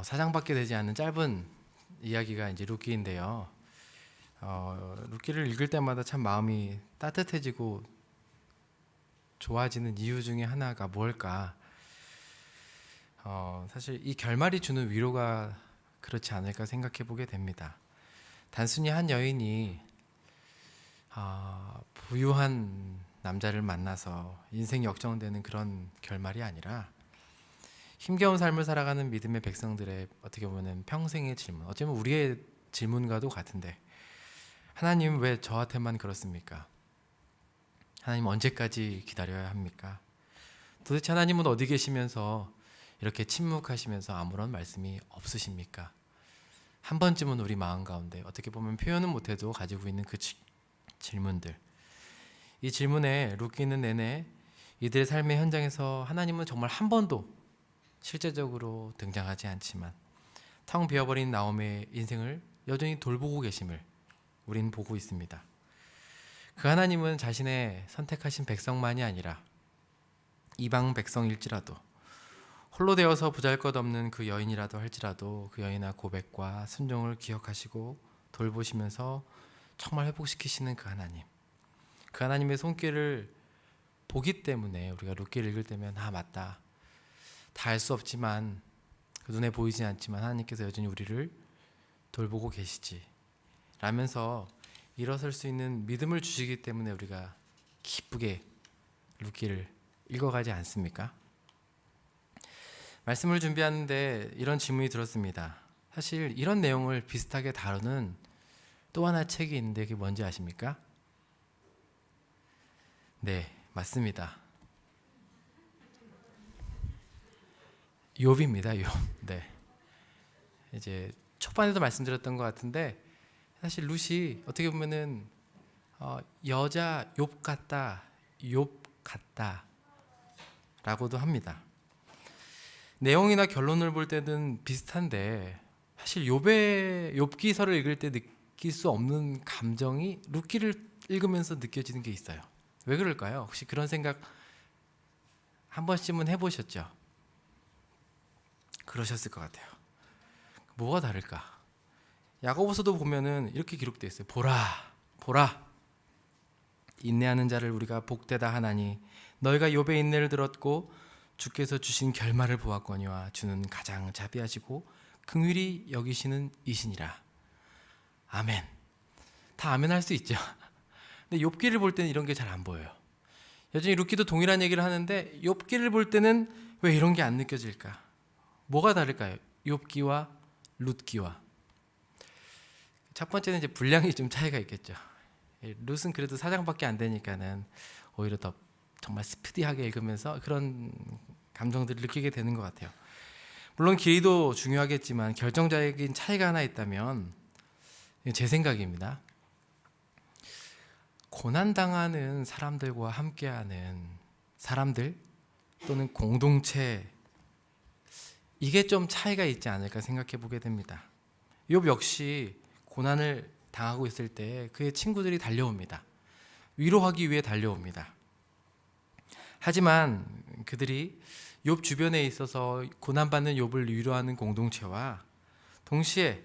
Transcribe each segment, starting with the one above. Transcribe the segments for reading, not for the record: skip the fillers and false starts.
사장받게 되지 않는 짧은 이야기가 이제 룻기인데요. 룻기를 읽을 때마다 참 마음이 따뜻해지고 좋아지는 이유 중에 하나가 뭘까? 사실 이 결말이 주는 위로가 그렇지 않을까 생각해 보게 됩니다. 단순히 한 여인이 부유한 남자를 만나서 인생이 역정되는 그런 결말이 아니라 힘겨운 삶을 살아가는 믿음의 백성들의 어떻게 보면 평생의 질문, 어쩌면 우리의 질문과도 같은데, 하나님 왜 저한테만 그렇습니까? 하나님 언제까지 기다려야 합니까? 도대체 하나님은 어디 계시면서 이렇게 침묵하시면서 아무런 말씀이 없으십니까? 한 번쯤은 우리 마음 가운데 어떻게 보면 표현은 못해도 가지고 있는 그 질문들, 이 질문에 룻기는 내내 이들의 삶의 현장에서 하나님은 정말 한 번도 실제적으로 등장하지 않지만 텅 비어버린 나오미의 인생을 여전히 돌보고 계심을 우린 보고 있습니다. 그 하나님은 자신의 선택하신 백성만이 아니라 이방 백성일지라도 홀로 되어서 보잘것없는 그 여인이라도 할지라도 그 여인의 고백과 순종을 기억하시고 돌보시면서 정말 회복시키시는 그 하나님, 그 하나님의 손길을 보기 때문에 우리가 룻기를 읽을 때면 맞다, 다 알 수 없지만 눈에 보이지 않지만 하나님께서 여전히 우리를 돌보고 계시지 라면서 일어설 수 있는 믿음을 주시기 때문에 우리가 기쁘게 룻기를 읽어가지 않습니까? 말씀을 준비하는데 이런 질문이 들었습니다. 사실 이런 내용을 비슷하게 다루는 또 하나 책이 있는데 그게 뭔지 아십니까? 네, 맞습니다. 욥입니다. 욥. 네. 이제 초반에도 말씀드렸던 것 같은데 사실 룻이 어떻게 보면은 여자 욥 같다, 욥 같다라고도 합니다. 내용이나 결론을 볼 때는 비슷한데 사실 욥기서를 읽을 때 느낄 수 없는 감정이 룻기를 읽으면서 느껴지는 게 있어요. 왜 그럴까요? 혹시 그런 생각 한 번쯤은 해보셨죠? 그러셨을 것 같아요. 뭐가 다를까? 야고보서도 보면은 이렇게 기록되어 있어요. 보라, 인내하는 자를 우리가 복되다 하나니 너희가 욥의 인내를 들었고 주께서 주신 결말을 보았거니와 주는 가장 자비하시고 긍휼히 여기시는 이시니라. 아멘. 다 아멘 할 수 있죠. 근데 욥기를 볼 때는 이런 게 잘 안 보여요. 여전히 룻기도 동일한 얘기를 하는데 욥기를 볼 때는 왜 이런 게 안 느껴질까? 뭐가 다를까요? 욥기와 룻기와. 첫 번째는 이제 분량이 좀 차이가 있겠죠. 룻은 그래도 사장밖에 안 되니까는 오히려 더 정말 스피디하게 읽으면서 그런 감정들을 느끼게 되는 것 같아요. 물론 길이도 중요하겠지만 결정적인 차이가 하나 있다면 제 생각입니다. 고난당하는 사람들과 함께하는 사람들 또는 공동체, 이게 좀 차이가 있지 않을까 생각해 보게 됩니다. 욥 역시 고난을 당하고 있을 때 그의 친구들이 달려옵니다. 위로하기 위해 달려옵니다. 하지만 그들이 욥 주변에 있어서 고난받는 욥을 위로하는 공동체와 동시에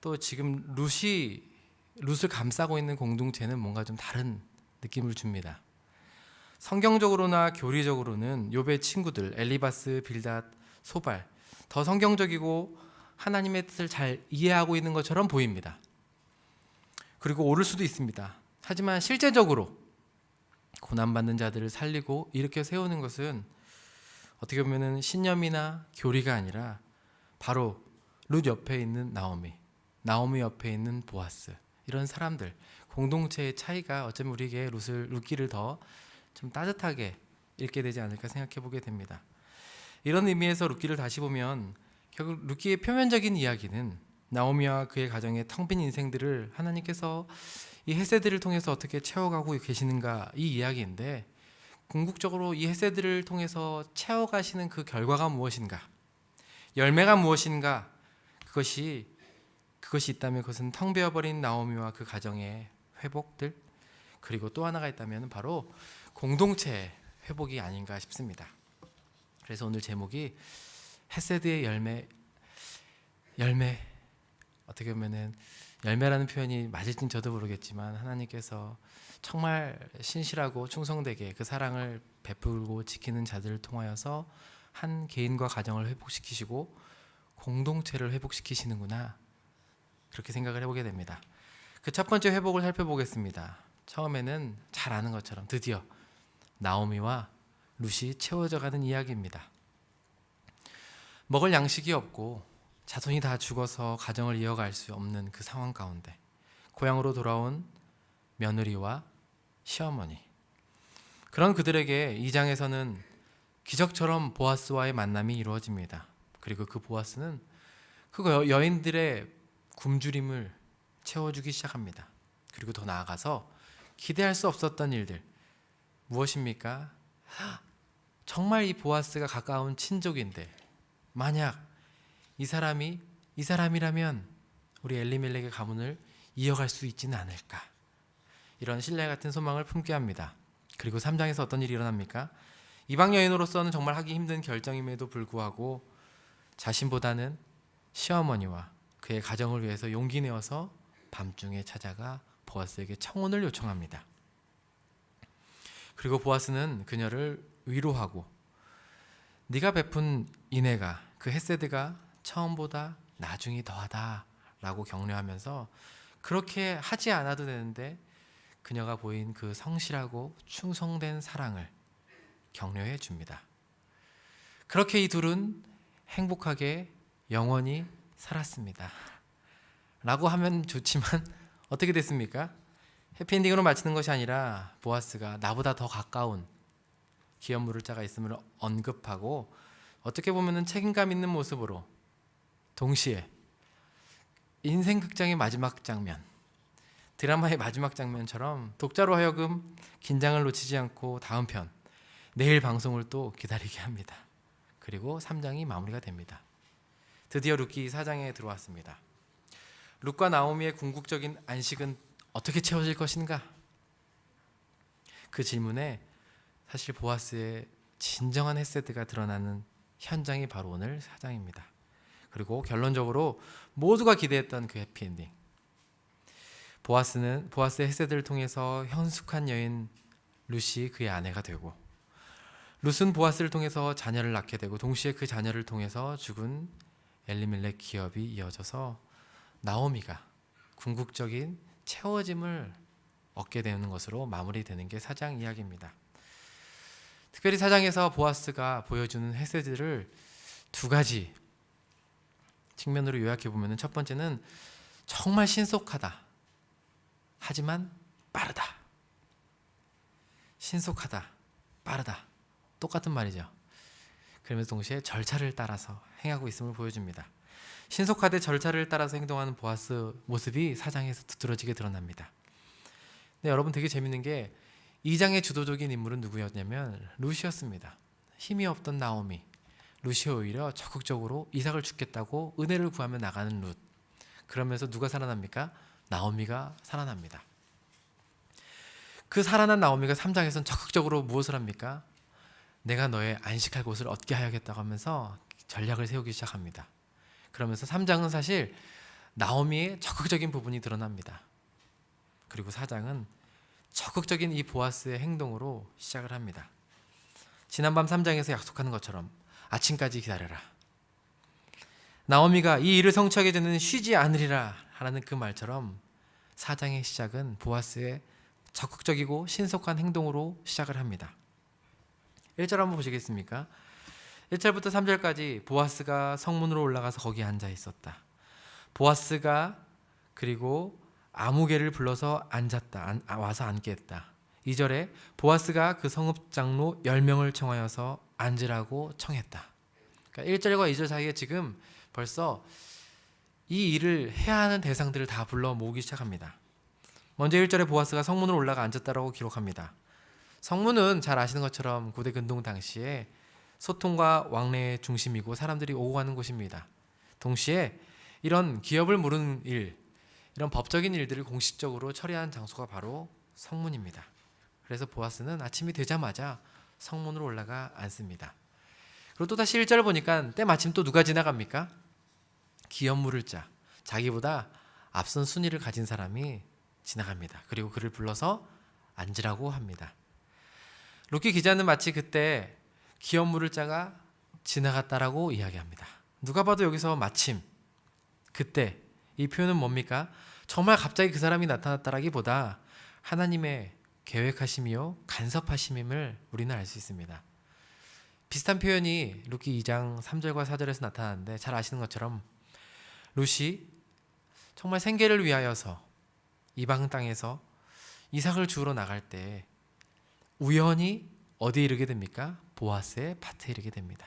또 지금 룻을 감싸고 있는 공동체는 뭔가 좀 다른 느낌을 줍니다. 성경적으로나 교리적으로는 욥의 친구들 엘리바스, 빌닷, 소발 더 성경적이고 하나님의 뜻을 잘 이해하고 있는 것처럼 보입니다. 그리고 옳을 수도 있습니다. 하지만 실제적으로 고난받는 자들을 살리고 일으켜 세우는 것은 어떻게 보면 신념이나 교리가 아니라 바로 룻 옆에 있는 나오미 옆에 있는 보아스, 이런 사람들, 공동체의 차이가 어쩌면 우리에게 룻기를 더 좀 따뜻하게 읽게 되지 않을까 생각해 보게 됩니다. 이런 의미에서 룻기를 다시 보면 결국 룻기의 표면적인 이야기는 나오미와 그의 가정의 텅 빈 인생들을 하나님께서 이 헤세드를 통해서 어떻게 채워가고 계시는가, 이 이야기인데 궁극적으로 이 헤세드를 통해서 채워가시는 그 결과가 무엇인가, 열매가 무엇인가, 그것이 있다면 그것은 텅 비어버린 나오미와 그 가정의 회복들, 그리고 또 하나가 있다면 바로 공동체의 회복이 아닌가 싶습니다. 그래서 오늘 제목이 헤세드의 열매, 열매, 어떻게 보면은 열매라는 표현이 맞을진 저도 모르겠지만 하나님께서 정말 신실하고 충성되게 그 사랑을 베풀고 지키는 자들을 통하여서 한 개인과 가정을 회복시키시고 공동체를 회복시키시는구나, 그렇게 생각을 해보게 됩니다. 그 첫 번째 회복을 살펴보겠습니다. 처음에는 잘 아는 것처럼 드디어 나오미와 룻이 채워져가는 이야기입니다. 먹을 양식이 없고 자손이 다 죽어서 가정을 이어갈 수 없는 그 상황 가운데 고향으로 돌아온 며느리와 시어머니, 그런 그들에게 이 장에서는 기적처럼 보아스와의 만남이 이루어집니다. 그리고 그 보아스는 그 여인들의 굶주림을 채워주기 시작합니다. 그리고 더 나아가서 기대할 수 없었던 일들, 무엇입니까? 정말 이 보아스가 가까운 친족인데 만약 이 사람이라면 우리 엘리멜렉의 가문을 이어갈 수 있지는 않을까, 이런 신뢰 같은 소망을 품게 합니다. 그리고 3장에서 어떤 일이 일어납니까? 이방 여인으로서는 정말 하기 힘든 결정임에도 불구하고 자신보다는 시어머니와 그의 가정을 위해서 용기 내어서 밤중에 찾아가 보아스에게 청혼을 요청합니다. 그리고 보아스는 그녀를 위로하고 네가 베푼 인애가, 그 헤세드가 처음보다 나중이 더하다 라고 격려하면서 그렇게 하지 않아도 되는데 그녀가 보인 그 성실하고 충성된 사랑을 격려해 줍니다. 그렇게 이 둘은 행복하게 영원히 살았습니다 라고 하면 좋지만 어떻게 됐습니까? 해피엔딩으로 마치는 것이 아니라 보아스가 나보다 더 가까운 기업 물을 자가 있음을 언급하고 어떻게 보면 책임감 있는 모습으로 동시에 인생 극장의 마지막 장면, 드라마의 마지막 장면처럼 독자로 하여금 긴장을 놓치지 않고 다음 편, 내일 방송을 또 기다리게 합니다. 그리고 3장이 마무리가 됩니다. 드디어 룻기 4장에 들어왔습니다. 룻과 나오미의 궁극적인 안식은 어떻게 채워질 것인가? 그 질문에 사실 보아스의 진정한 헤세드가 드러나는 현장이 바로 오늘 4장입니다. 그리고 결론적으로 모두가 기대했던 그 해피엔딩, 보아스의 헤세드를 통해서 현숙한 여인 룻이 그의 아내가 되고, 룻은 보아스를 통해서 자녀를 낳게 되고, 동시에 그 자녀를 통해서 죽은 엘리멜렉 기업이 이어져서 나오미가 궁극적인 채워짐을 얻게 되는 것으로 마무리되는 게 4장 이야기입니다. 특별히 4장에서 보아스가 보여주는 헤세드를 두 가지 측면으로 요약해 보면, 첫 번째는 정말 신속하다 하지만 빠르다. 신속하다, 빠르다, 똑같은 말이죠. 그러면서 동시에 절차를 따라서 행하고 있음을 보여줍니다. 신속하되 절차를 따라서 행동하는 보아스 모습이 4장에서 두드러지게 드러납니다. 근데 여러분, 되게 재밌는 게 2장의 주도적인 인물은 누구였냐면 룻이었습니다. 힘이 없던 나오미, 룻이 오히려 적극적으로 이삭을 죽겠다고 은혜를 구하며 나가는 룻. 그러면서 누가 살아납니까? 나오미가 살아납니다. 그 살아난 나오미가 3장에서는 적극적으로 무엇을 합니까? 내가 너의 안식할 곳을 얻게 하여겠다고 하면서 전략을 세우기 시작합니다. 그러면서 3장은 사실 나오미의 적극적인 부분이 드러납니다. 그리고 4장은 적극적인 이 보아스의 행동으로 시작을 합니다. 지난밤 3장에서 약속하는 것처럼 아침까지 기다려라. 나오미가 이 일을 성취하게 되는 쉬지 않으리라 하는 그 말처럼 4장의 시작은 보아스의 적극적이고 신속한 행동으로 시작을 합니다. 1절 한번 보시겠습니까? 1절부터 3절까지 보아스가 성문으로 올라가서 거기에 앉아 있었다. 보아스가 그리고 아무개를 불러서 와서 앉게 했다. 2절에 보아스가 그 성읍 장로 10명을 청하여서 앉으라고 청했다. 그러니까 1절과 2절 사이에 지금 벌써 이 일을 해야 하는 대상들을 다 불러 모으기 시작합니다. 먼저 1절에 보아스가 성문으로 올라가 앉았다라고 기록합니다. 성문은 잘 아시는 것처럼 고대 근동 당시에 소통과 왕래의 중심이고 사람들이 오고 가는 곳입니다. 동시에 이런 기업을 물은 일, 이런 법적인 일들을 공식적으로 처리하는 장소가 바로 성문입니다. 그래서 보아스는 아침이 되자마자 성문으로 올라가 앉습니다. 그리고 또 다시 1절 보니까 때마침 또 누가 지나갑니까? 기업 물을 자, 자기보다 앞선 순위를 가진 사람이 지나갑니다. 그리고 그를 불러서 앉으라고 합니다. 루키 기자는 마치 그때 기업 물을 자가 지나갔다라고 이야기합니다. 누가 봐도 여기서 마침 그때, 이 표현은 뭡니까? 정말 갑자기 그 사람이 나타났다라기보다 하나님의 계획하심이요 간섭하심임을 우리는 알 수 있습니다. 비슷한 표현이 루키 2장 3절과 4절에서 나타나는데, 잘 아시는 것처럼 룻이 정말 생계를 위하여서 이방 땅에서 이삭을 주우러 나갈 때 우연히 어디에 이르게 됩니까? 보아스의 밭에 이르게 됩니다.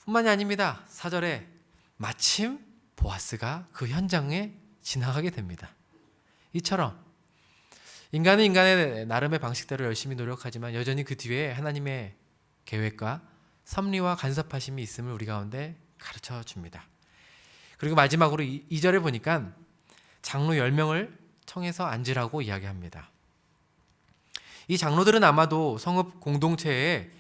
뿐만이 아닙니다. 4절에 마침 보아스가 그 현장에 지나가게 됩니다. 이처럼 인간은 인간의 나름의 방식대로 열심히 노력하지만 여전히 그 뒤에 하나님의 계획과 섭리와 간섭하심이 있음을 우리 가운데 가르쳐 줍니다. 그리고 마지막으로 2절에 보니까 장로 10명을 청해서 앉으라고 이야기합니다. 이 장로들은 아마도 성읍 공동체에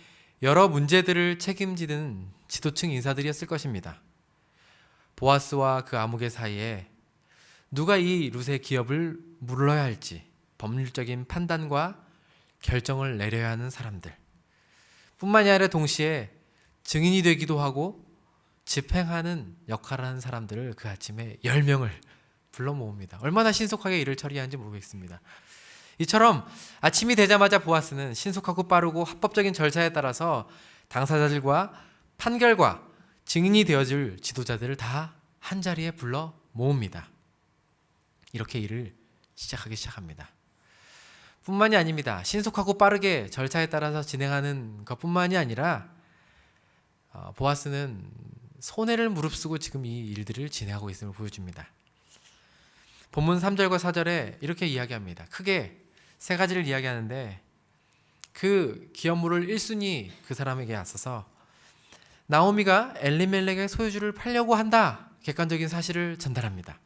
여러 문제들을 책임지는 지도층 인사들이었을 것입니다. 보아스와 그 아무개 사이에 누가 이 룻의 기업을 물러야 할지 법률적인 판단과 결정을 내려야 하는 사람들, 뿐만이 아니라 동시에 증인이 되기도 하고 집행하는 역할을 하는 사람들을 그 아침에 10명을 불러 모읍니다. 얼마나 신속하게 일을 처리하는지 모르겠습니다. 이처럼 아침이 되자마자 보아스는 신속하고 빠르고 합법적인 절차에 따라서 당사자들과 판결과 증인이 되어줄 지도자들을 다 한자리에 불러 모읍니다. 이렇게 일을 시작합니다. 뿐만이 아닙니다. 신속하고 빠르게 절차에 따라서 진행하는 것뿐만이 아니라 보아스는 손해를 무릅쓰고 지금 이 일들을 진행하고 있음을 보여줍니다. 본문 3절과 4절에 이렇게 이야기합니다. 크게 세 가지를 이야기하는데, 그 기업물을 1순위 그 사람에게 앞서서 나오미가 엘리멜렉의 소유주를 팔려고 한다, 객관적인 사실을 전달합니다.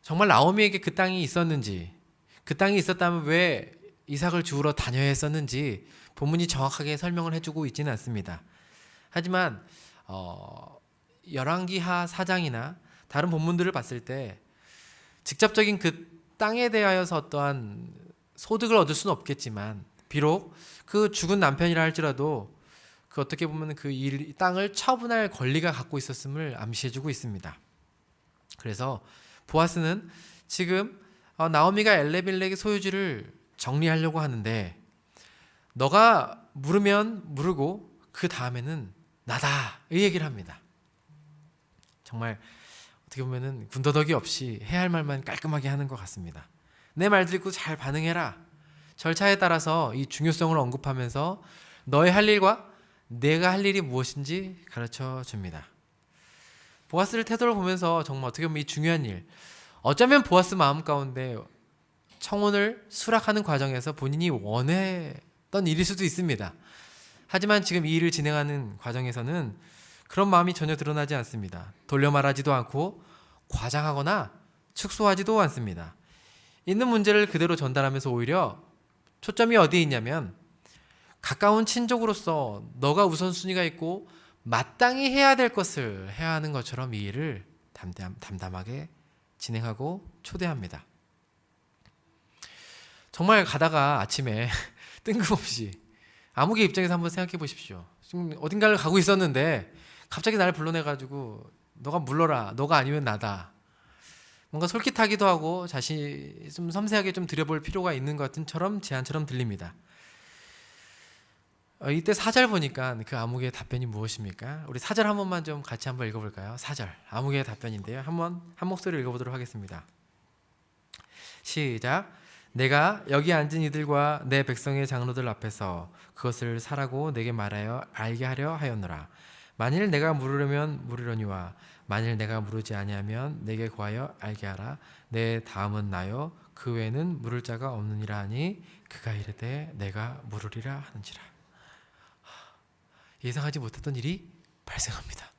정말 나오미에게 그 땅이 있었는지, 그 땅이 있었다면 왜 이삭을 주우러 다녀야 했었는지 본문이 정확하게 설명을 해주고 있지는 않습니다. 하지만 열왕기하 4장이나 다른 본문들을 봤을 때 직접적인 그 땅에 대하여서 어떠한 소득을 얻을 수는 없겠지만, 비록 그 죽은 남편이라 할지라도 그 어떻게 보면 그 이 땅을 처분할 권리가 갖고 있었음을 암시해주고 있습니다. 그래서 보아스는 지금 나오미가 엘리멜렉의 소유지를 정리하려고 하는데, 너가 물으면 물으고 그 다음에는 나다, 이 얘기를 합니다. 정말 어떻게 보면은 군더더기 없이 해야 할 말만 깔끔하게 하는 것 같습니다. 내 말 듣고 잘 반응해라. 절차에 따라서 이 중요성을 언급하면서 너의 할 일과 내가 할 일이 무엇인지 가르쳐 줍니다. 보아스를 태도를 보면서 정말 어떻게 보면 이 중요한 일, 어쩌면 보아스 마음 가운데 청혼을 수락하는 과정에서 본인이 원했던 일일 수도 있습니다. 하지만 지금 이 일을 진행하는 과정에서는 그런 마음이 전혀 드러나지 않습니다. 돌려 말하지도 않고 과장하거나 축소하지도 않습니다. 있는 문제를 그대로 전달하면서 오히려 초점이 어디에 있냐면, 가까운 친족으로서 너가 우선순위가 있고 마땅히 해야 될 것을 해야 하는 것처럼 이 일을 담담하게 진행하고 초대합니다. 정말 가다가 아침에 뜬금없이, 아무개 입장에서 한번 생각해 보십시오. 지금 어딘가를 가고 있었는데 갑자기 나를 불러내가지고 너가 물러라, 너가 아니면 나다, 뭔가 솔깃하기도 하고 자신이 좀 섬세하게 좀 들여볼 필요가 있는 것 같은 제안처럼 들립니다. 이때 4절 보니까 그 아무개의 답변이 무엇입니까? 우리 4절 한 번만 좀 같이 한번 읽어볼까요? 4절 아무개의 답변인데요, 한번 한 목소리로 읽어보도록 하겠습니다. 시작. 내가 여기 앉은 이들과 내 백성의 장로들 앞에서 그것을 사라고 내게 말하여 알게 하려 하였노라. 만일 내가 물으려면 물으려니와 만일 내가 물으지 아니하면 내게 구하여 알게 하라. 내 다음은 나요 그 외에는 물을 자가 없느니라 하니 그가 이르되 내가 물으리라 하는지라. 예상하지 못했던 일이 발생합니다.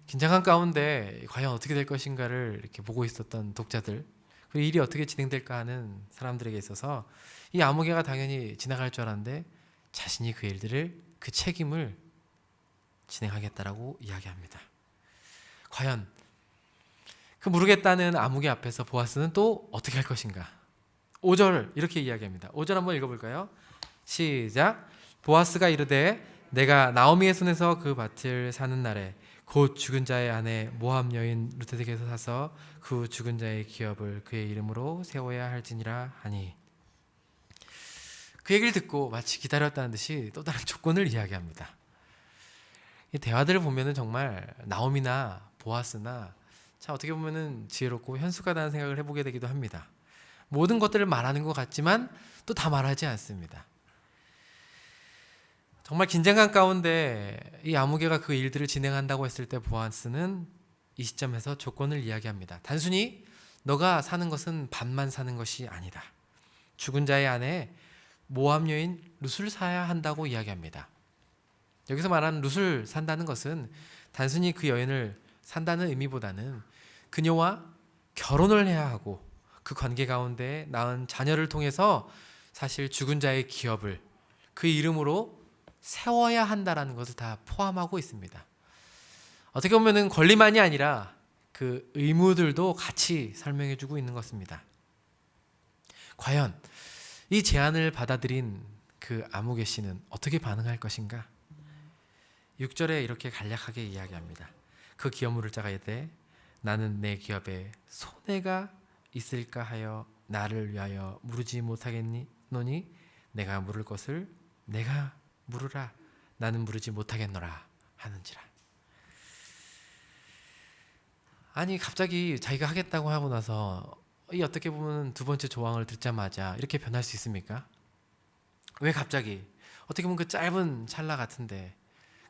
긴장한 가운데 과연 어떻게 될 것인가를 이렇게 보고 있었던 독자들, 그 일이 어떻게 진행될까 하는 사람들에게 있어서 이 아무개가 당연히 지나갈 줄 알았는데 자신이 그 일들을, 그 책임을 진행하겠다라고 이야기합니다. 과연 그 모르겠다는 아무개 앞에서 보아스는 또 어떻게 할 것인가? 5절 이렇게 이야기합니다. 5절 한번 읽어볼까요? 시작. 보아스가 이르되 내가 나오미의 손에서 그 밭을 사는 날에 곧 죽은 자의 아내 모압 여인 루트에게서 사서 그 죽은 자의 기업을 그의 이름으로 세워야 할지니라 하니, 그 얘기를 듣고 마치 기다렸다는 듯이 또 다른 조건을 이야기합니다. 이 대화들을 보면은 정말 나오미나 보아스나 참 어떻게 보면은 지혜롭고 현숙하다는 생각을 해보게 되기도 합니다. 모든 것들을 말하는 것 같지만 또 다 말하지 않습니다. 정말 긴장감 가운데 이 아무개가 그 일들을 진행한다고 했을 때 보아스는 이 시점에서 조건을 이야기합니다. 단순히 너가 사는 것은 밭만 사는 것이 아니다. 죽은 자의 아내 모압 여인 룻을 사야 한다고 이야기합니다. 여기서 말하는 룻을 산다는 것은 단순히 그 여인을 산다는 의미보다는 그녀와 결혼을 해야 하고 그 관계 가운데 낳은 자녀를 통해서 사실 죽은 자의 기업을 그 이름으로 세워야 한다라는 것을 다 포함하고 있습니다. 어떻게 보면은 권리만이 아니라 그 의무들도 같이 설명해 주고 있는 것입니다. 과연 이 제안을 받아들인 그 아무개 씨는 어떻게 반응할 것인가? 6절에 이렇게 간략하게 이야기합니다. 그 기업 물을 자가 이르되 나는 내 기업에 손해가 있을까 하여 나를 위하여 물으지 못하겠노니 내가 물을 것을 내가 물으라. 나는 물으지 못하겠노라 하는지라. 아니 갑자기 자기가 하겠다고 하고 나서 이 어떻게 보면 두 번째 조항을 듣자마자 이렇게 변할 수 있습니까? 왜 갑자기? 어떻게 보면 그 짧은 찰나 같은데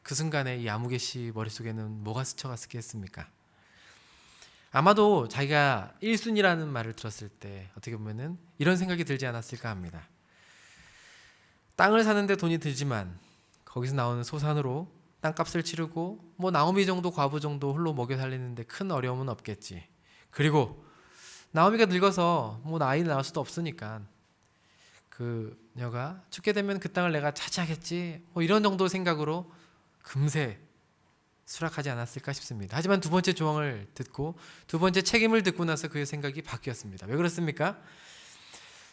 그 순간에 이 아무개 씨 머릿속에는 뭐가 스쳐갔겠습니까? 아마도 자기가 1순위라는 말을 들었을 때 어떻게 보면은 이런 생각이 들지 않았을까 합니다. 땅을 사는데 돈이 들지만 거기서 나오는 소산으로 땅값을 치르고 뭐 나오미 정도 과부 정도 홀로 먹여 살리는데 큰 어려움은 없겠지. 그리고 나오미가 늙어서 뭐 아이를 낳을 수도 없으니까 그녀가 죽게 되면 그 땅을 내가 차지하겠지. 뭐 이런 정도 생각으로 금세 수락하지 않았을까 싶습니다. 하지만 두 번째 조항을 듣고 두 번째 책임을 듣고 나서 그의 생각이 바뀌었습니다. 왜 그렇습니까?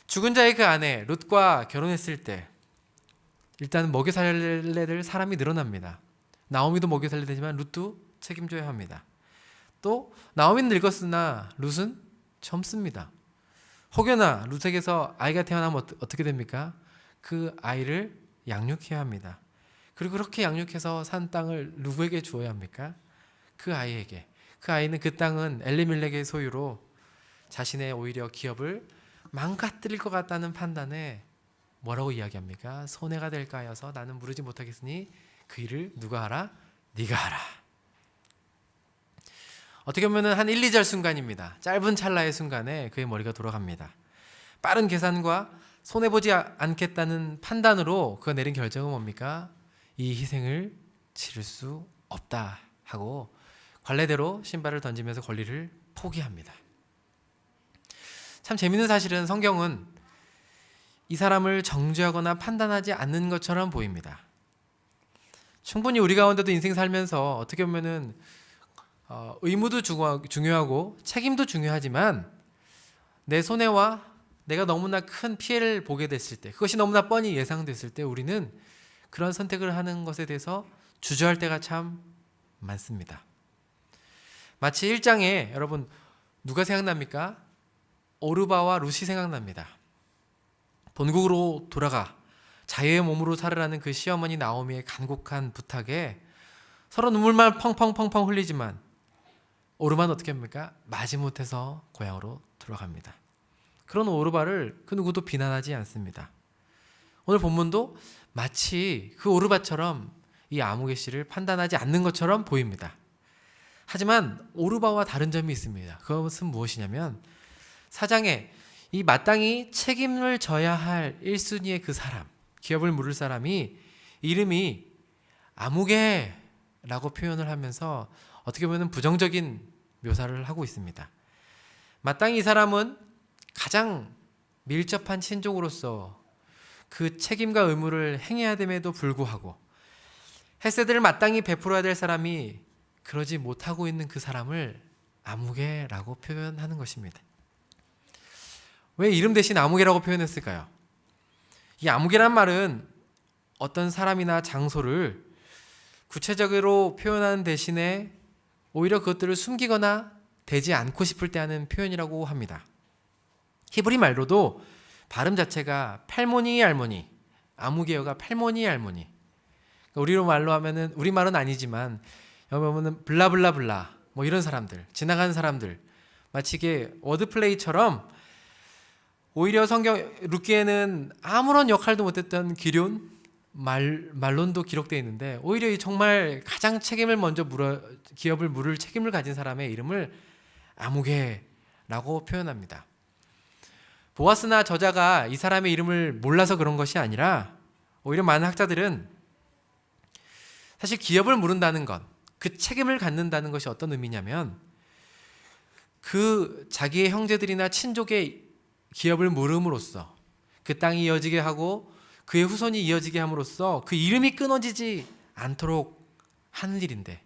죽은 자의 그 아내 룻과 결혼했을 때 일단 먹여 살려야 될 사람이 늘어납니다. 나오미도 먹여 살려야 되지만 룻도 책임져야 합니다. 또 나오미는 늙었으나 룻은 젊습니다. 혹여나 룻에게서 아이가 태어나면 어떻게 됩니까? 그 아이를 양육해야 합니다. 그리고 그렇게 양육해서 산 땅을 누구에게 주어야 합니까? 그 아이에게. 그 아이는 그 땅은 엘리멜렉의 소유로 자신의 오히려 기업을 망가뜨릴 것 같다는 판단에 뭐라고 이야기합니까? 손해가 될까 하여서 나는 물으지 못하겠으니 그 일을 누가 하라? 네가 하라. 어떻게 보면 한 1, 2절 순간입니다. 짧은 찰나의 순간에 그의 머리가 돌아갑니다. 빠른 계산과 손해보지 않겠다는 판단으로 그가 내린 결정은 뭡니까? 이 희생을 치를 수 없다 하고 관례대로 신발을 던지면서 권리를 포기합니다. 참 재밌는 사실은 성경은 이 사람을 정죄하거나 판단하지 않는 것처럼 보입니다. 충분히 우리 가운데도 인생 살면서 어떻게 보면은 의무도 중요하고 책임도 중요하지만 내 손해와 내가 너무나 큰 피해를 보게 됐을 때, 그것이 너무나 뻔히 예상됐을 때 우리는 그런 선택을 하는 것에 대해서 주저할 때가 참 많습니다. 마치 1장에 여러분 누가 생각납니까? 오르바와 룻이 생각납니다. 본국으로 돌아가 자유의 몸으로 살으라는 그 시어머니 나오미의 간곡한 부탁에 서로 눈물만 펑펑펑펑 흘리지만 오르바는 어떻게 합니까? 마지못해서 고향으로 돌아갑니다. 그런 오르바를 그 누구도 비난하지 않습니다. 오늘 본문도 마치 그 오르바처럼 이 아무개 씨를 판단하지 않는 것처럼 보입니다. 하지만 오르바와 다른 점이 있습니다. 그것은 무엇이냐면 4장에 이 마땅히 책임을 져야 할 1순위의 그 사람, 기업을 물을 사람이 이름이 아무개라고 표현을 하면서 어떻게 보면 부정적인 묘사를 하고 있습니다. 마땅히 이 사람은 가장 밀접한 친족으로서 그 책임과 의무를 행해야 됨에도 불구하고 헤세드를 마땅히 베풀어야 될 사람이 그러지 못하고 있는 그 사람을 아무개라고 표현하는 것입니다. 왜 이름 대신 아무개라고 표현했을까요? 이 아무개란 말은 어떤 사람이나 장소를 구체적으로 표현하는 대신에 오히려 그것들을 숨기거나 되지 않고 싶을 때 하는 표현이라고 합니다. 히브리 말로도 발음 자체가 팔모니 알모니, 아무개어가 팔모니 알모니. 우리로 말로 하면은, 우리말은 아니지만 여기 보면은 블라블라블라 뭐 이런 사람들, 지나가는 사람들, 마치 이게 워드플레이처럼 오히려 성경 룻기에는 아무런 역할도 못했던 기럨 말론도 기록되어 있는데, 오히려 정말 가장 책임을 먼저 기업을 물을 책임을 가진 사람의 이름을 아무개라고 표현합니다. 보아스나 저자가 이 사람의 이름을 몰라서 그런 것이 아니라, 오히려 많은 학자들은 사실 기업을 물은다는 것, 그 책임을 갖는다는 것이 어떤 의미냐면, 그 자기의 형제들이나 친족의 기업을 물음으로써 그 땅이 이어지게 하고 그의 후손이 이어지게 함으로써 그 이름이 끊어지지 않도록 하는 일인데,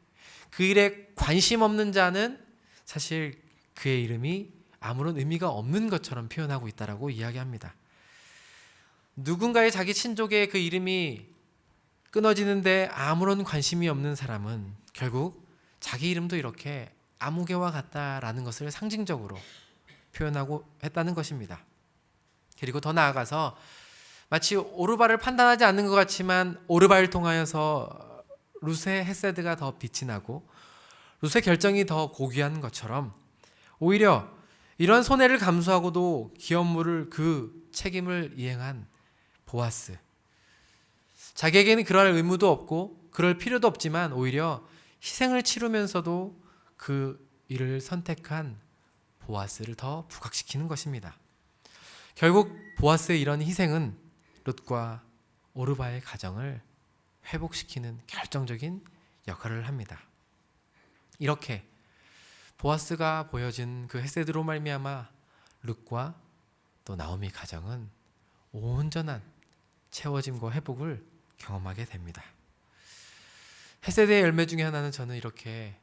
그 일에 관심 없는 자는 사실 그의 이름이 아무런 의미가 없는 것처럼 표현하고 있다라고 이야기합니다. 누군가의 자기 친족의 그 이름이 끊어지는데 아무런 관심이 없는 사람은 결국 자기 이름도 이렇게 아무개와 같다라는 것을 상징적으로 표현하고 했다는 것입니다. 그리고 더 나아가서 마치 오르바를 판단하지 않는 것 같지만 오르바를 통하여서 룻의 헤세드가 더 빛이 나고 룻의 결정이 더 고귀한 것처럼, 오히려 이런 손해를 감수하고도 기업 물을 그 책임을 이행한 보아스, 자기에게는 그럴 의무도 없고 그럴 필요도 없지만 오히려 희생을 치르면서도 그 일을 선택한 보아스를 더 부각시키는 것입니다. 결국 보아스의 이런 희생은 룻과 오르바의 가정을 회복시키는 결정적인 역할을 합니다. 이렇게 보아스가 보여준 그 헤세드로 말미암아 룻과 또 나오미 가정은 온전한 채워짐과 회복을 경험하게 됩니다. 헤세드의 열매 중에 하나는, 저는 이렇게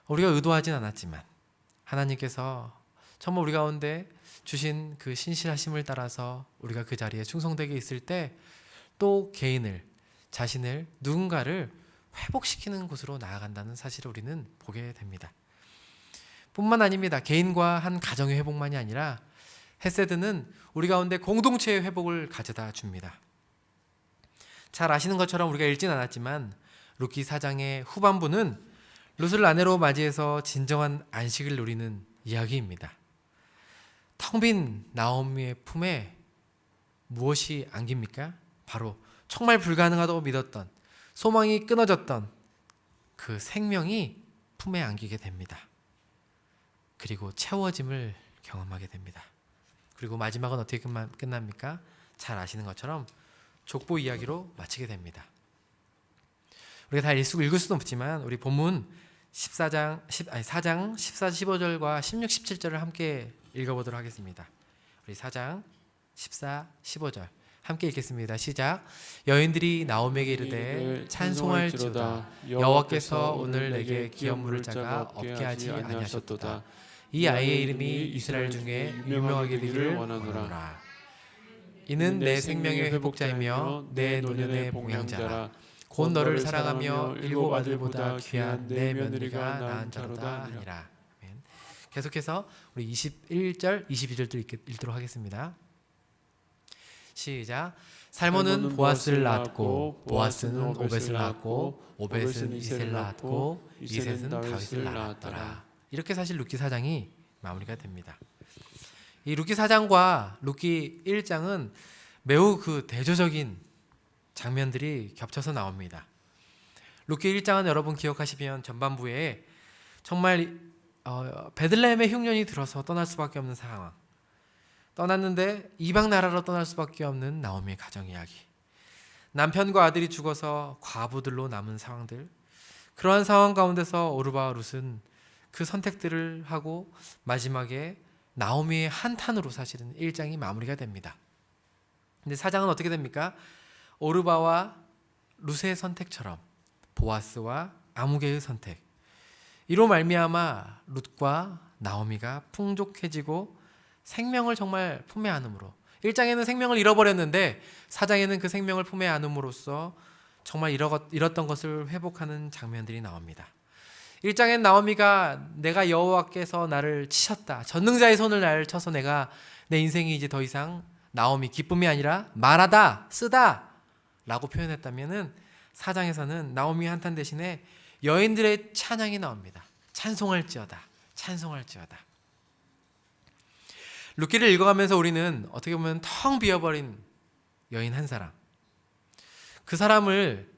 우리가 의도하진 않았지만 하나님께서 정말 우리 가운데 주신 그 신실하심을 따라서 우리가 그 자리에 충성되게 있을 때 또 개인을, 자신을, 누군가를 회복시키는 곳으로 나아간다는 사실을 우리는 보게 됩니다. 뿐만 아닙니다. 개인과 한 가정의 회복만이 아니라 헤세드는 우리 가운데 공동체의 회복을 가져다 줍니다. 잘 아시는 것처럼 우리가 읽진 않았지만 룻기 4장의 후반부는 룻을 아내로 맞이해서 진정한 안식을 누리는 이야기입니다. 텅 빈 나오미의 품에 무엇이 안깁니까? 바로 정말 불가능하다고 믿었던, 소망이 끊어졌던 그 생명이 품에 안기게 됩니다. 그리고 채워짐을 경험하게 됩니다. 그리고 마지막은 어떻게 끝납니까? 잘 아시는 것처럼 족보 이야기로 마치게 됩니다. 우리가 다 읽을 수는 없지만 우리 본문 4장 14, 15절과 16, 17절을 함께 읽어보도록 하겠습니다. 우리 4장 14, 15절 함께 읽겠습니다. 시작. 여인들이 나오미에게 이르되 찬송할지로다. 여호와께서 오늘 내게 기업 물을 자가 없게 하지 아니하셨도다. 이 아이의 이름이 이스라엘 중에 유명하게 되기를 원하노라. 이는 내 생명의 회복자이며 내 노년의 봉양자라. 곧 너를 사랑하며 일곱 아들보다 귀한 내 며느리가 낳은 자로다 하니라. 계속해서 우리 21절, 22절도 읽도록 하겠습니다. 시작. 살몬은 보아스를 낳았고 보아스는 오벳을 낳았고 오벳은 이셋을 낳았고 이셋은 다윗을 낳았더라. 이렇게 사실 룻기 4장이 마무리가 됩니다. 이 룻기 4장과 룻기 1장은 매우 그 대조적인 장면들이 겹쳐서 나옵니다. 룻기 1장은 여러분 기억하시면 전반부에 정말 베들레헴의 흉년이 들어서 떠날 수밖에 없는 상황, 떠났는데 이방 나라로 떠날 수밖에 없는 나오미의 가정 이야기, 남편과 아들이 죽어서 과부들로 남은 상황들, 그러한 상황 가운데서 오르바와 룻은 그 선택들을 하고 마지막에 나오미의 한탄으로 사실은 1장이 마무리가 됩니다. 근데 4장은 어떻게 됩니까? 오르바와 룻의 선택처럼 보아스와 아무개의 선택, 이로 말미암아 룻과 나오미가 풍족해지고 생명을 정말 품에 안음으로, 1장에는 생명을 잃어버렸는데 4장에는 그 생명을 품에 안음으로써 정말 잃었던 것을 회복하는 장면들이 나옵니다. 1장엔 나오미가 내가 여호와께서 나를 치셨다, 전능자의 손을 나를 쳐서 내 인생이 이제 더 이상 나오미 기쁨이 아니라 말하다, 쓰다 라고 표현했다면은 4장에서는 나오미의 한탄 대신에 여인들의 찬양이 나옵니다. 찬송할지어다, 찬송할지어다. 룻기를 읽어가면서 우리는 어떻게 보면 텅 비어버린 여인 한 사람, 그 사람을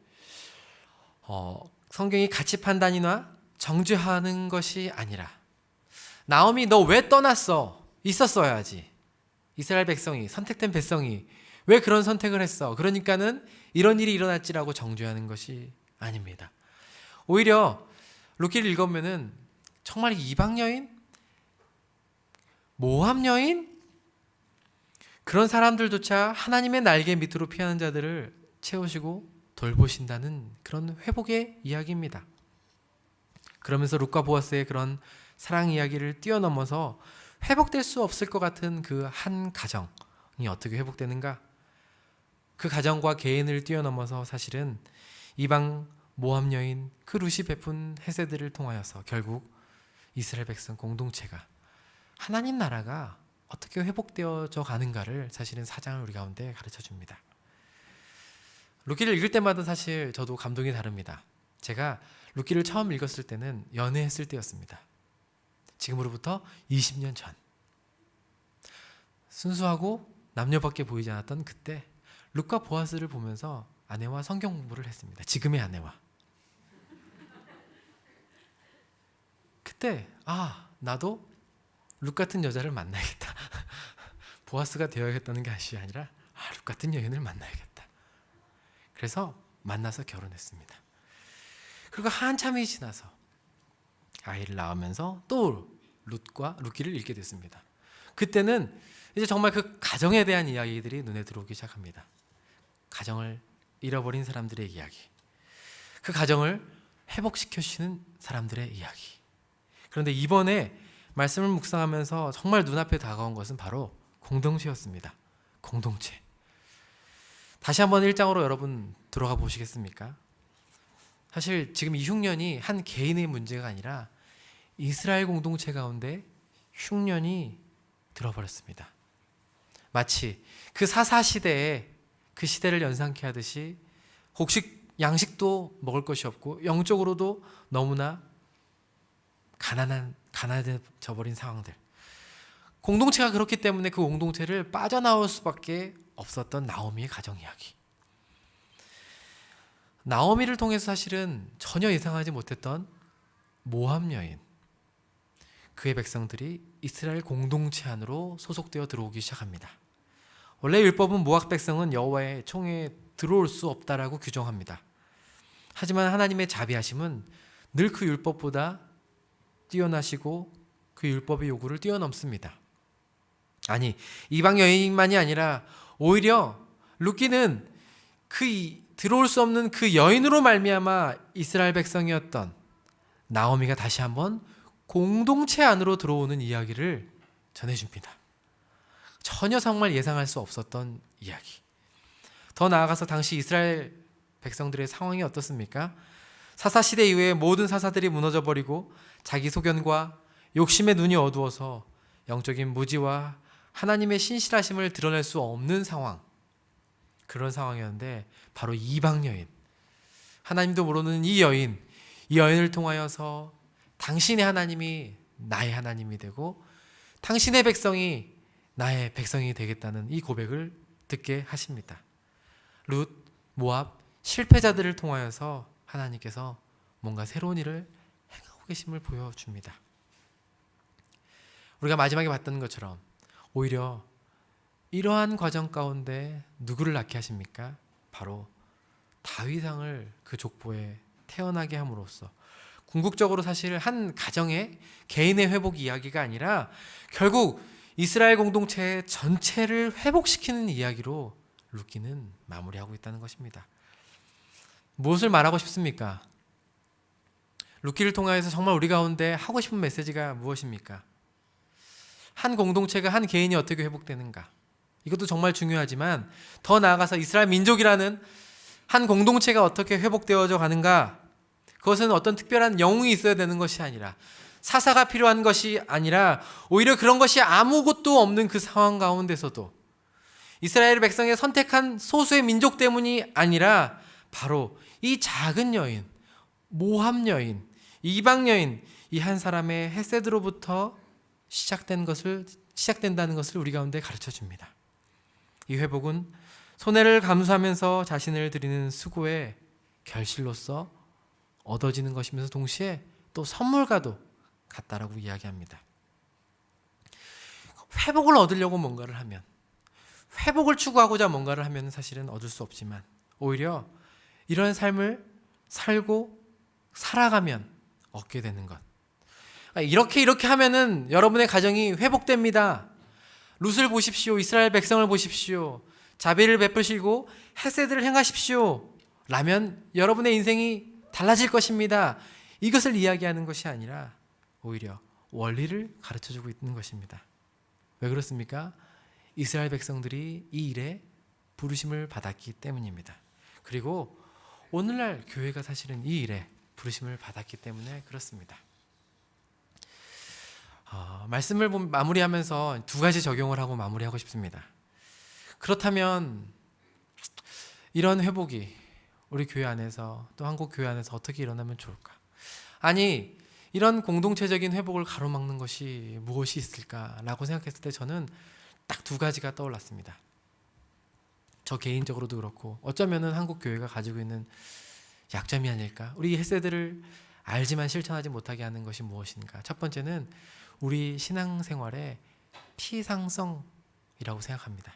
성경이 가치 판단이나 정죄하는 것이 아니라, 나오미 너 왜 떠났어? 있었어야지. 이스라엘 백성이, 선택된 백성이 왜 그런 선택을 했어? 그러니까는 이런 일이 일어났지라고 정죄하는 것이 아닙니다. 오히려 룻기를 읽으면은 정말 이방 여인, 모압 여인, 그런 사람들조차 하나님의 날개 밑으로 피하는 자들을 채우시고 돌보신다는 그런 회복의 이야기입니다. 그러면서 룻과 보아스의 그런 사랑 이야기를 뛰어넘어서 회복될 수 없을 것 같은 그 한 가정이 어떻게 회복되는가? 그 가정과 개인을 뛰어넘어서 사실은 이방 모압 여인 그 룻이 베푼 헤세드를 통하여서 결국 이스라엘 백성 공동체가, 하나님 나라가 어떻게 회복되어져 가는가를 사실은 4장을 우리 가운데 가르쳐 줍니다. 룻기를 읽을 때마다 사실 저도 감동이 다릅니다. 제가 룻기를 처음 읽었을 때는 연애했을 때였습니다. 지금으로부터 20년 전, 순수하고 남녀밖에 보이지 않았던 그때 룻과 보아스를 보면서 아내와 성경 공부를 했습니다. 지금의 아내와. 그때 나도 룻 같은 여자를 만나야겠다. 보아스가 되어야겠다는 것이 아니라 룻 같은 여인을 만나야겠다. 그래서 만나서 결혼했습니다. 그리고 한참이 지나서 아이를 낳으면서 또 룻기를 읽게 됐습니다. 그때는 이제 정말 그 가정에 대한 이야기들이 눈에 들어오기 시작합니다. 가정을 잃어버린 사람들의 이야기, 그 가정을 회복시켜 주시는 사람들의 이야기. 그런데 이번에 말씀을 묵상하면서 정말 눈앞에 다가온 것은 바로 공동체였습니다. 공동체. 다시 한번 1장으로 여러분 들어가 보시겠습니까? 사실 지금 이 흉년이 한 개인의 문제가 아니라 이스라엘 공동체 가운데 흉년이 들어버렸습니다. 마치 그 사사시대에 그 시대를 연상케 하듯이 양식도 먹을 것이 없고 영적으로도 너무나 가난해져 버린 상황들. 공동체가 그렇기 때문에 그 공동체를 빠져나올 수밖에 없었던 나오미의 가정 이야기. 나오미를 통해서 사실은 전혀 예상하지 못했던 모압 여인, 그의 백성들이 이스라엘 공동체 안으로 소속되어 들어오기 시작합니다. 원래 율법은 모압 백성은 여호와의 총에 들어올 수 없다라고 규정합니다. 하지만 하나님의 자비하심은 늘 그 율법보다 뛰어나시고 그 율법의 요구를 뛰어넘습니다. 아니, 이방 여인만이 아니라 오히려 룻기는 들어올 수 없는 그 여인으로 말미암아 이스라엘 백성이었던 나오미가 다시 한번 공동체 안으로 들어오는 이야기를 전해줍니다. 전혀 정말 예상할 수 없었던 이야기. 더 나아가서 당시 이스라엘 백성들의 상황이 어떻습니까? 사사시대 이후에 모든 사사들이 무너져버리고 자기 소견과 욕심의 눈이 어두워서 영적인 무지와 하나님의 신실하심을 드러낼 수 없는 상황, 그런 상황이었는데 바로 이방 여인, 하나님도 모르는 이 여인을 통하여서 당신의 하나님이 나의 하나님이 되고 당신의 백성이 나의 백성이 되겠다는 이 고백을 듣게 하십니다. 룻, 모압, 실패자들을 통하여서 하나님께서 뭔가 새로운 일을 행하고 계심을 보여줍니다. 우리가 마지막에 봤던 것처럼 오히려 이러한 과정 가운데 누구를 낳게 하십니까? 바로 다윗 왕을 그 족보에 태어나게 함으로써 궁극적으로 사실 한 가정의 개인의 회복 이야기가 아니라 결국 이스라엘 공동체 전체를 회복시키는 이야기로 룻기는 마무리하고 있다는 것입니다. 무엇을 말하고 싶습니까? 룻기를 통하여서 정말 우리 가운데 하고 싶은 메시지가 무엇입니까? 한 공동체가 한 개인이 어떻게 회복되는가? 이것도 정말 중요하지만 더 나아가서 이스라엘 민족이라는 한 공동체가 어떻게 회복되어져 가는가? 그것은 어떤 특별한 영웅이 있어야 되는 것이 아니라, 사사가 필요한 것이 아니라, 오히려 그런 것이 아무것도 없는 그 상황 가운데서도 이스라엘 백성의 선택한 소수의 민족 때문이 아니라 바로 이 작은 여인, 모함 여인, 이방 여인, 이 한 사람의 헤세드로부터 시작된다는 것을 우리 가운데 가르쳐 줍니다. 이 회복은 손해를 감수하면서 자신을 드리는 수고의 결실로서 얻어지는 것이면서 동시에 또 선물과도 같다라고 이야기합니다. 회복을 얻으려고 뭔가를 하면, 회복을 추구하고자 뭔가를 하면 사실은 얻을 수 없지만, 오히려 이런 삶을 살고 살아가면 얻게 되는 것. 이렇게 하면은 여러분의 가정이 회복됩니다. 룻을 보십시오. 이스라엘 백성을 보십시오. 자비를 베푸시고 헤세드를 행하십시오. 라면 여러분의 인생이 달라질 것입니다. 이것을 이야기하는 것이 아니라 오히려 원리를 가르쳐주고 있는 것입니다. 왜 그렇습니까? 이스라엘 백성들이 이 일에 부르심을 받았기 때문입니다. 그리고 오늘날 교회가 사실은 이 일에 부르심을 받았기 때문에 그렇습니다. 말씀을 마무리하면서 두 가지 적용을 하고 마무리하고 싶습니다. 그렇다면 이런 회복이 우리 교회 안에서, 또 한국 교회 안에서 어떻게 일어나면 좋을까? 아니, 이런 공동체적인 회복을 가로막는 것이 무엇이 있을까라고 생각했을 때 저는 딱 두 가지가 떠올랐습니다. 저 개인적으로도 그렇고 어쩌면은 한국 교회가 가지고 있는 약점이 아닐까? 우리 헤세드를 알지만 실천하지 못하게 하는 것이 무엇인가? 첫 번째는 우리 신앙생활의 피상성이라고 생각합니다.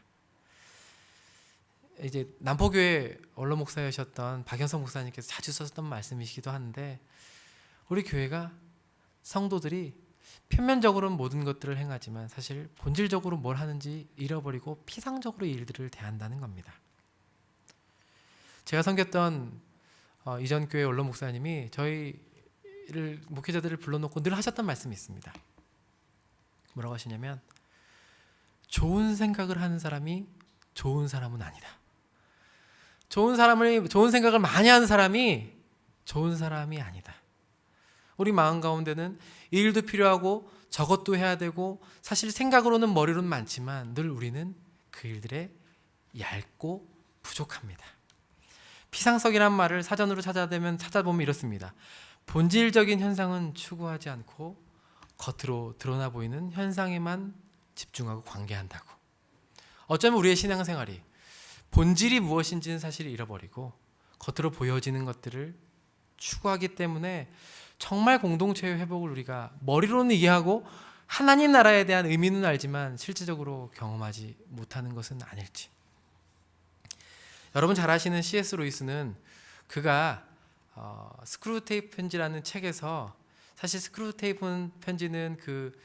이제 남포교회 원로 목사이셨던 박현성 목사님께서 자주 썼던 말씀이시기도 한데, 우리 교회가 성도들이 표면적으로는 모든 것들을 행하지만 사실 본질적으로 뭘 하는지 잃어버리고 피상적으로 일들을 대한다는 겁니다. 제가 섬겼던 이전 교회 원로 목사님이 저희를, 목회자들을 불러놓고 늘 하셨던 말씀이 있습니다. 뭐라고 하시냐면, 좋은 생각을 하는 사람이 좋은 사람은 아니다. 좋은 생각을 많이 하는 사람이 좋은 사람이 아니다. 우리 마음 가운데는 일도 필요하고 저것도 해야 되고 사실 생각으로는 머리로는 많지만 늘 우리는 그 일들에 얇고 부족합니다. 피상성이란 말을 사전으로 찾아보면 이렇습니다. 본질적인 현상은 추구하지 않고 겉으로 드러나 보이는 현상에만 집중하고 관계한다고. 어쩌면 우리의 신앙생활이 본질이 무엇인지는 사실 잃어버리고 겉으로 보여지는 것들을 추구하기 때문에 정말 공동체의 회복을 우리가 머리로는 이해하고 하나님 나라에 대한 의미는 알지만 실제적으로 경험하지 못하는 것은 아닐지. 여러분 잘 아시는 C.S. 루이스는 그가 스크루테이프 편지라는 책에서, 사실 스크루테이프 편지는 그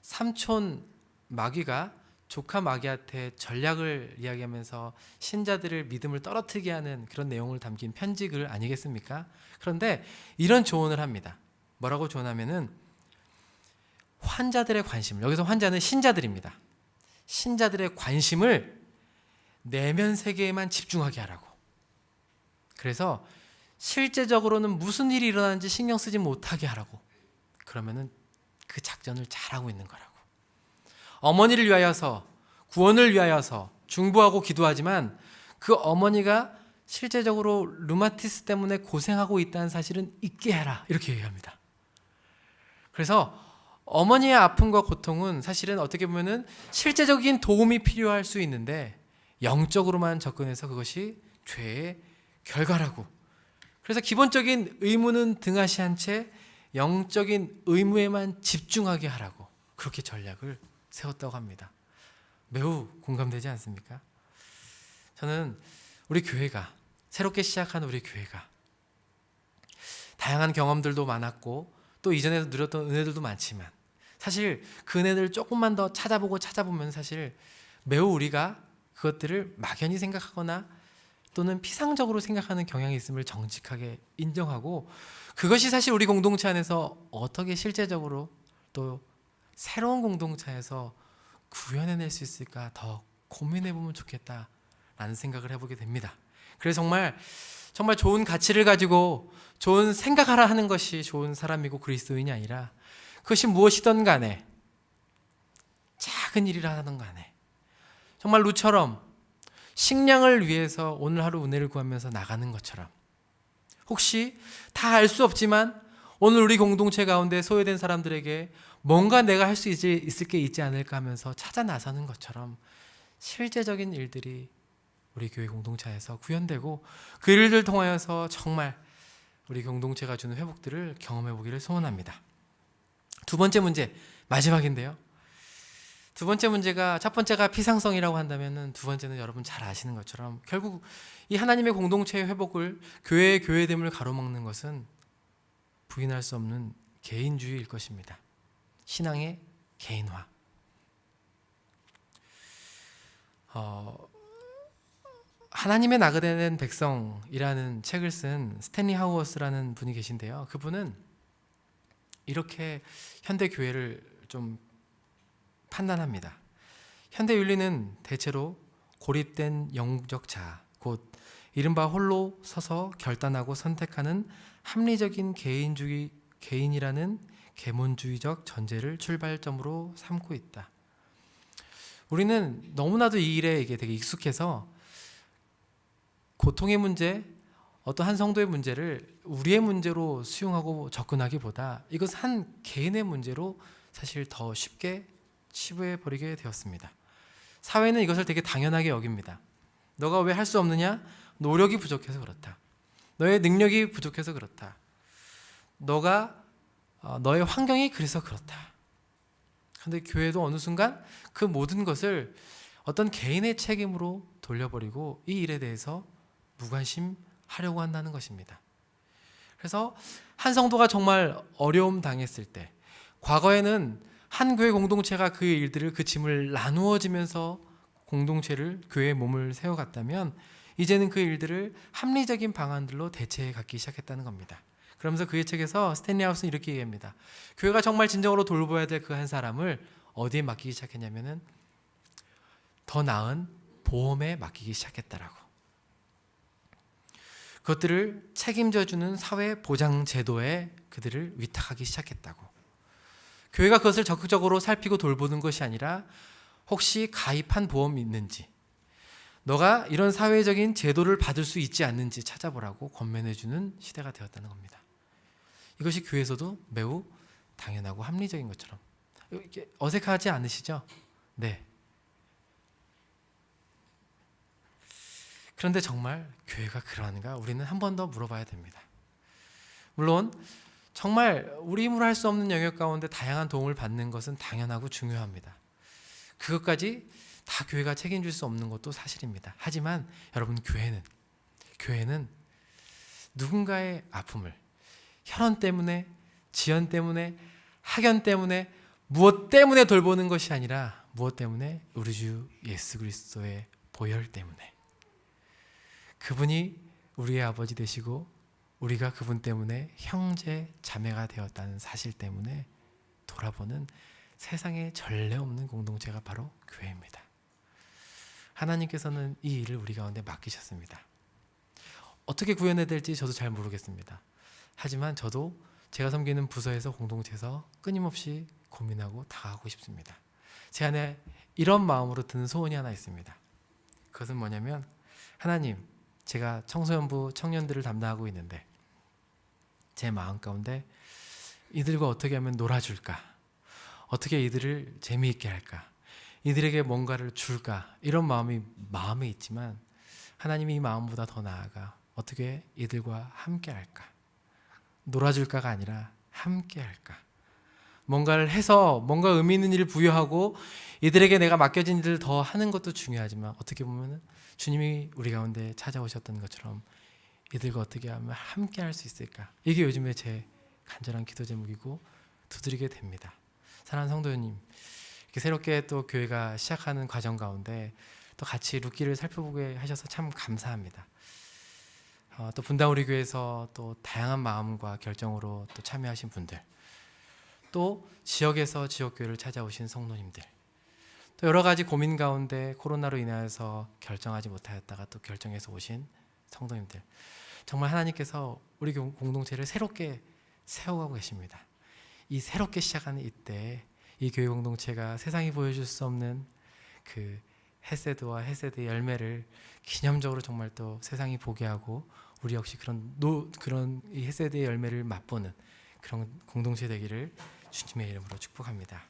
삼촌 마귀가 조카 마귀한테 전략을 이야기하면서 신자들을 믿음을 떨어뜨리게 하는 그런 내용을 담긴 편지글 아니겠습니까? 그런데 이런 조언을 합니다. 뭐라고 조언하면은, 환자들의 관심을, 여기서 환자는 신자들입니다. 신자들의 관심을 내면 세계에만 집중하게 하라고. 그래서 실제적으로는 무슨 일이 일어나는지 신경 쓰지 못하게 하라고. 그러면은 그 작전을 잘하고 있는 거라고. 어머니를 위하여서, 구원을 위하여서 중보하고 기도하지만 그 어머니가 실제적으로 류마티스 때문에 고생하고 있다는 사실은 잊게 해라, 이렇게 얘기합니다. 그래서 어머니의 아픔과 고통은 사실은 어떻게 보면은 실제적인 도움이 필요할 수 있는데 영적으로만 접근해서 그것이 죄의 결과라고. 그래서 기본적인 의무는 등하시한 채 영적인 의무에만 집중하게 하라고 그렇게 전략을 세웠다고 합니다. 매우 공감되지 않습니까? 저는 우리 교회가, 새롭게 시작한 우리 교회가 다양한 경험들도 많았고 또 이전에 누렸던 은혜들도 많지만 사실 그 은혜들을 조금만 더 찾아보면 사실 매우 우리가 그것들을 막연히 생각하거나 또는 피상적으로 생각하는 경향이 있음을 정직하게 인정하고, 그것이 사실 우리 공동체 안에서 어떻게 실제적으로 또 새로운 공동체에서 구현해낼 수 있을까 더 고민해보면 좋겠다라는 생각을 해보게 됩니다. 그래서 정말 좋은 가치를 가지고 좋은 생각하라 하는 것이 좋은 사람이고 그리스도인이 아니라, 그것이 무엇이든 간에 작은 일이라 하든 간에 정말 루처럼 식량을 위해서 오늘 하루 은혜를 구하면서 나가는 것처럼, 혹시 다 알 수 없지만 오늘 우리 공동체 가운데 소외된 사람들에게 뭔가 내가 할 수 있을 게 있지 않을까 하면서 찾아 나서는 것처럼 실제적인 일들이 우리 교회 공동체에서 구현되고, 그 일들 통하여서 정말 우리 공동체가 주는 회복들을 경험해 보기를 소원합니다. 두 번째 문제, 마지막인데요. 두 번째 문제가, 첫 번째가 피상성이라고 한다면 두 번째는 여러분 잘 아시는 것처럼 결국 이 하나님의 공동체의 회복을, 교회의 교회됨을 가로막는 것은 부인할 수 없는 개인주의일 것입니다. 신앙의 개인화. 하나님의 나그네된 백성이라는 책을 쓴 스탠리 하우어스라는 분이 계신데요. 그분은 이렇게 현대 교회를 좀 판단합니다. 현대 윤리는 대체로 고립된 영적 자, 곧 이른바 홀로 서서 결단하고 선택하는 합리적인 개인이라는 계몽주의적 전제를 출발점으로 삼고 있다. 우리는 너무나도 이 일에 이게 되게 익숙해서 고통의 문제, 어떤 한 성도의 문제를 우리의 문제로 수용하고 접근하기보다 이것 한 개인의 문제로 사실 더 쉽게 치부해 버리게 되었습니다. 사회는 이것을 되게 당연하게 여깁니다. 너가 왜 할 수 없느냐? 노력이 부족해서 그렇다. 너의 능력이 부족해서 그렇다. 너의 환경이 그래서 그렇다. 그런데 교회도 어느 순간 그 모든 것을 어떤 개인의 책임으로 돌려버리고 이 일에 대해서 무관심하려고 한다는 것입니다. 그래서 한 성도가 정말 어려움 당했을 때, 과거에는 한 교회 공동체가 그 일들을, 그 짐을 나누어지면서 공동체를, 교회의 몸을 세워갔다면 이제는 그 일들을 합리적인 방안들로 대체해 갖기 시작했다는 겁니다. 그러면서 그의 책에서 스탠리 하우스는 이렇게 얘기합니다. 교회가 정말 진정으로 돌봐야 될 그 한 사람을 어디에 맡기기 시작했냐면은 더 나은 보험에 맡기기 시작했다라고. 그것들을 책임져주는 사회 보장 제도에 그들을 위탁하기 시작했다고. 교회가 그것을 적극적으로 살피고 돌보는 것이 아니라 혹시 가입한 보험이 있는지, 너가 이런 사회적인 제도를 받을 수 있지 않는지 찾아보라고 권면해주는 시대가 되었다는 겁니다. 이것이 교회에서도 매우 당연하고 합리적인 것처럼. 이게 어색하지 않으시죠? 네. 그런데 정말 교회가 그러한가? 우리는 한 번 더 물어봐야 됩니다. 물론 정말 우리 힘으로 할 수 없는 영역 가운데 다양한 도움을 받는 것은 당연하고 중요합니다. 그것까지 다 교회가 책임질 수 없는 것도 사실입니다. 하지만 여러분, 교회는 누군가의 아픔을 혈연 때문에, 지연 때문에, 학연 때문에, 무엇 때문에 돌보는 것이 아니라 무엇 때문에? 우리 주 예수 그리스도의 보혈 때문에. 그분이 우리의 아버지 되시고 우리가 그분 때문에 형제 자매가 되었다는 사실 때문에 돌아보는 세상에 전례 없는 공동체가 바로 교회입니다. 하나님께서는 이 일을 우리 가운데 맡기셨습니다. 어떻게 구현해야 될지 저도 잘 모르겠습니다. 하지만 저도 제가 섬기는 부서에서, 공동체에서 끊임없이 고민하고 다가가고 싶습니다. 제 안에 이런 마음으로 드는 소원이 하나 있습니다. 그것은 뭐냐면, 하나님, 제가 청소년부 청년들을 담당하고 있는데 제 마음 가운데 이들과 어떻게 하면 놀아줄까? 어떻게 이들을 재미있게 할까? 이들에게 뭔가를 줄까? 이런 마음에 있지만 하나님이 이 마음보다 더 나아가 어떻게 이들과 함께 할까? 놀아줄까가 아니라 함께 할까? 뭔가를 해서 뭔가 의미 있는 일을 부여하고 이들에게 내가 맡겨진 일을 더 하는 것도 중요하지만, 어떻게 보면 주님이 우리 가운데 찾아오셨던 것처럼 이들과 어떻게 하면 함께 할 수 있을까? 이게 요즘에 제 간절한 기도 제목이고 두드리게 됩니다. 사랑하는 성도님, 이렇게 새롭게 또 교회가 시작하는 과정 가운데 또 같이 룻기를 살펴보게 하셔서 참 감사합니다. 또 분당 우리 교회에서 또 다양한 마음과 결정으로 또 참여하신 분들, 또 지역에서 지역교회를 찾아오신 성도님들, 또 여러 가지 고민 가운데 코로나로 인하여서 결정하지 못하였다가 또 결정해서 오신 성도님들, 정말 하나님께서 우리 공동체를 새롭게 세워가고 계십니다. 이 새롭게 시작하는 이때 이 교회 공동체가 세상이 보여줄 수 없는 그 헤세드와 헤세드의 열매를 기념적으로 정말 또 세상이 보게 하고 우리 역시 그런 이 헤세드의 열매를 맛보는 그런 공동체 되기를 주님의 이름으로 축복합니다.